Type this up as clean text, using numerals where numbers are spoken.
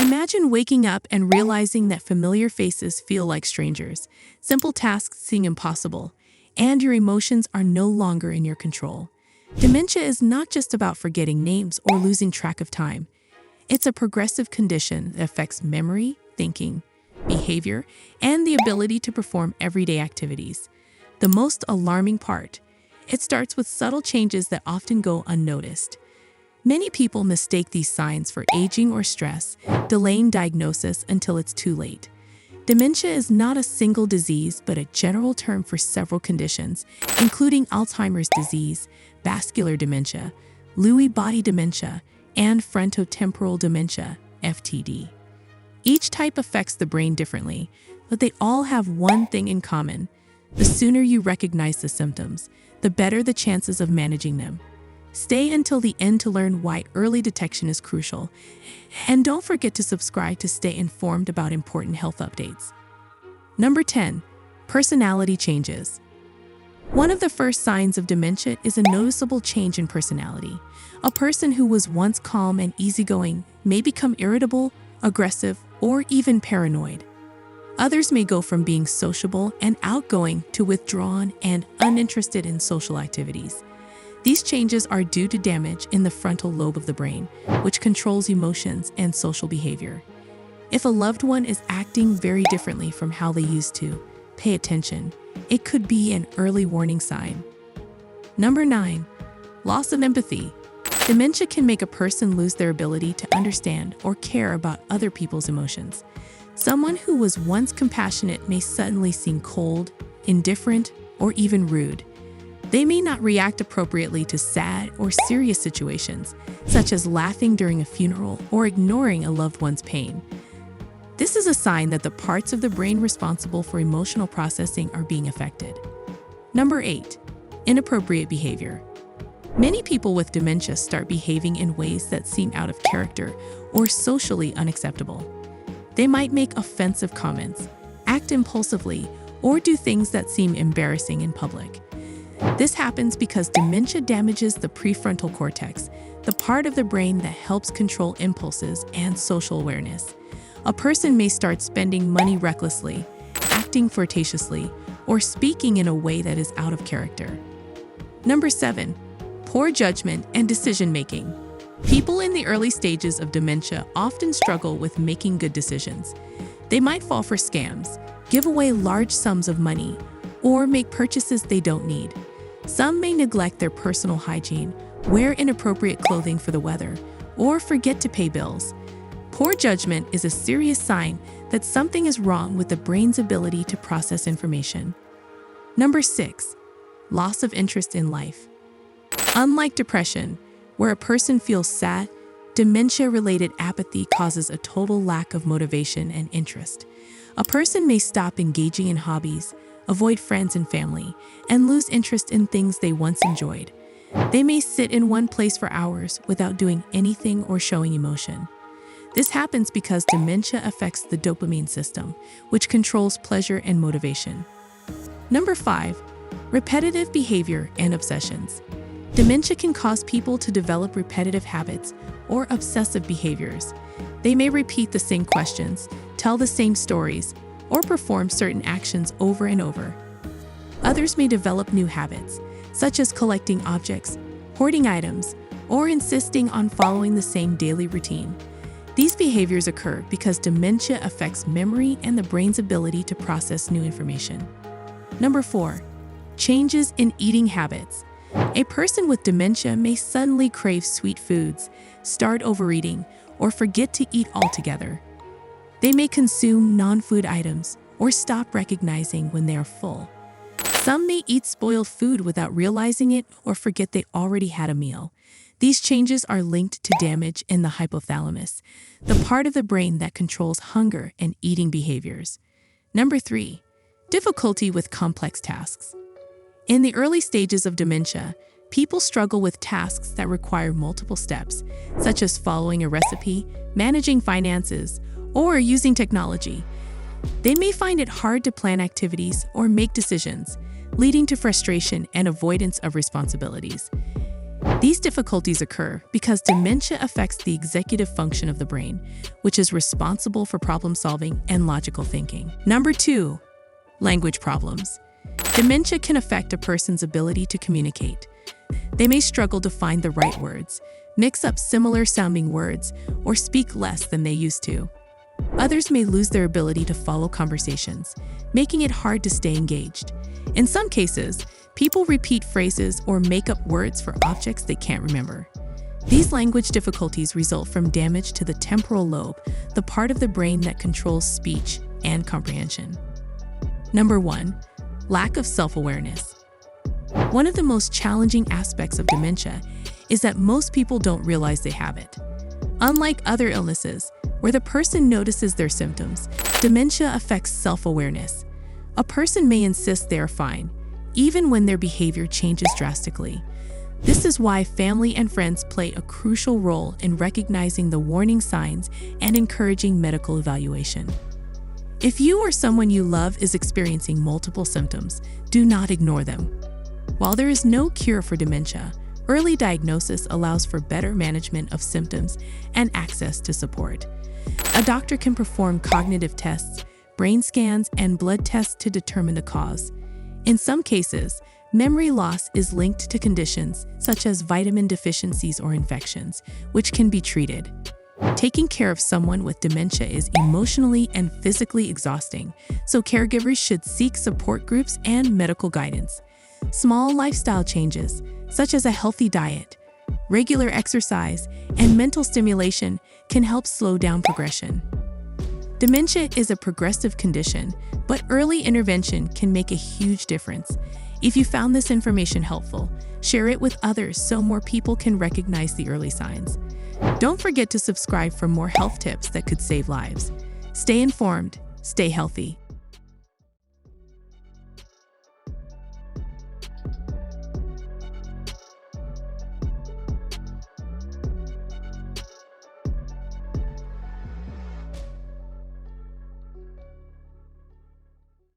Imagine waking up and realizing that familiar faces feel like strangers, simple tasks seem impossible, and your emotions are no longer in your control. Dementia is not just about forgetting names or losing track of time. It's a progressive condition that affects memory, thinking, behavior, and the ability to perform everyday activities. The most alarming part, it starts with subtle changes that often go unnoticed. Many people mistake these signs for aging or stress, delaying diagnosis until it's too late. Dementia is not a single disease, but a general term for several conditions, including Alzheimer's disease, vascular dementia, Lewy body dementia, and frontotemporal dementia, FTD. Each type affects the brain differently, but they all have one thing in common. The sooner you recognize the symptoms, the better the chances of managing them. Stay until the end to learn why early detection is crucial. And don't forget to subscribe to stay informed about important health updates. Number 10. Personality changes. One of the first signs of dementia is a noticeable change in personality. A person who was once calm and easygoing may become irritable, aggressive, or even paranoid. Others may go from being sociable and outgoing to withdrawn and uninterested in social activities. These changes are due to damage in the frontal lobe of the brain, which controls emotions and social behavior. If a loved one is acting very differently from how they used to, pay attention. It could be an early warning sign. Number 9. Loss of empathy. Dementia can make a person lose their ability to understand or care about other people's emotions. Someone who was once compassionate may suddenly seem cold, indifferent, or even rude. They may not react appropriately to sad or serious situations, such as laughing during a funeral or ignoring a loved one's pain. This is a sign that the parts of the brain responsible for emotional processing are being affected. Number 8. Inappropriate behavior. Many people with dementia start behaving in ways that seem out of character or socially unacceptable. They might make offensive comments, act impulsively, or do things that seem embarrassing in public. This happens because dementia damages the prefrontal cortex, the part of the brain that helps control impulses and social awareness. A person may start spending money recklessly, acting flirtatiously, or speaking in a way that is out of character. Number 7. Poor judgment and decision-making. People in the early stages of dementia often struggle with making good decisions. They might fall for scams, give away large sums of money, or make purchases they don't need. Some may neglect their personal hygiene, wear inappropriate clothing for the weather, or forget to pay bills. Poor judgment is a serious sign that something is wrong with the brain's ability to process information. Number 6. Loss of interest in life. Unlike depression, where a person feels sad, dementia-related apathy causes a total lack of motivation and interest. A person may stop engaging in hobbies, avoid friends and family, and lose interest in things they once enjoyed. They may sit in one place for hours without doing anything or showing emotion. This happens because dementia affects the dopamine system, which controls pleasure and motivation. Number 5. Repetitive behavior and obsessions. Dementia can cause people to develop repetitive habits or obsessive behaviors. They may repeat the same questions, tell the same stories, or perform certain actions over and over. Others may develop new habits, such as collecting objects, hoarding items, or insisting on following the same daily routine. These behaviors occur because dementia affects memory and the brain's ability to process new information. Number 4. Changes in eating habits. A person with dementia may suddenly crave sweet foods, start overeating, or forget to eat altogether. They may consume non-food items or stop recognizing when they are full. Some may eat spoiled food without realizing it or forget they already had a meal. These changes are linked to damage in the hypothalamus, the part of the brain that controls hunger and eating behaviors. Number 3. Difficulty with complex tasks. In the early stages of dementia, people struggle with tasks that require multiple steps, such as following a recipe, managing finances, or using technology. They may find it hard to plan activities or make decisions, leading to frustration and avoidance of responsibilities. These difficulties occur because dementia affects the executive function of the brain, which is responsible for problem solving and logical thinking. Number 2, language problems. Dementia can affect a person's ability to communicate. They may struggle to find the right words, mix up similar sounding words, or speak less than they used to. Others may lose their ability to follow conversations, making it hard to stay engaged. In some cases, people repeat phrases or make up words for objects they can't remember. These language difficulties result from damage to the temporal lobe, the part of the brain that controls speech and comprehension. Number 1, lack of self-awareness. One of the most challenging aspects of dementia is that most people don't realize they have it. Unlike other illnesses, where the person notices their symptoms, dementia affects self-awareness. A person may insist they are fine, even when their behavior changes drastically. This is why family and friends play a crucial role in recognizing the warning signs and encouraging medical evaluation. If you or someone you love is experiencing multiple symptoms, do not ignore them. While there is no cure for dementia, early diagnosis allows for better management of symptoms and access to support. A doctor can perform cognitive tests, brain scans, and blood tests to determine the cause. In some cases, memory loss is linked to conditions such as vitamin deficiencies or infections, which can be treated. Taking care of someone with dementia is emotionally and physically exhausting, so caregivers should seek support groups and medical guidance. Small lifestyle changes, such as a healthy diet, regular exercise, and mental stimulation can help slow down progression. Dementia is a progressive condition, but early intervention can make a huge difference. If you found this information helpful, share it with others so more people can recognize the early signs. Don't forget to subscribe for more health tips that could save lives. Stay informed, stay healthy.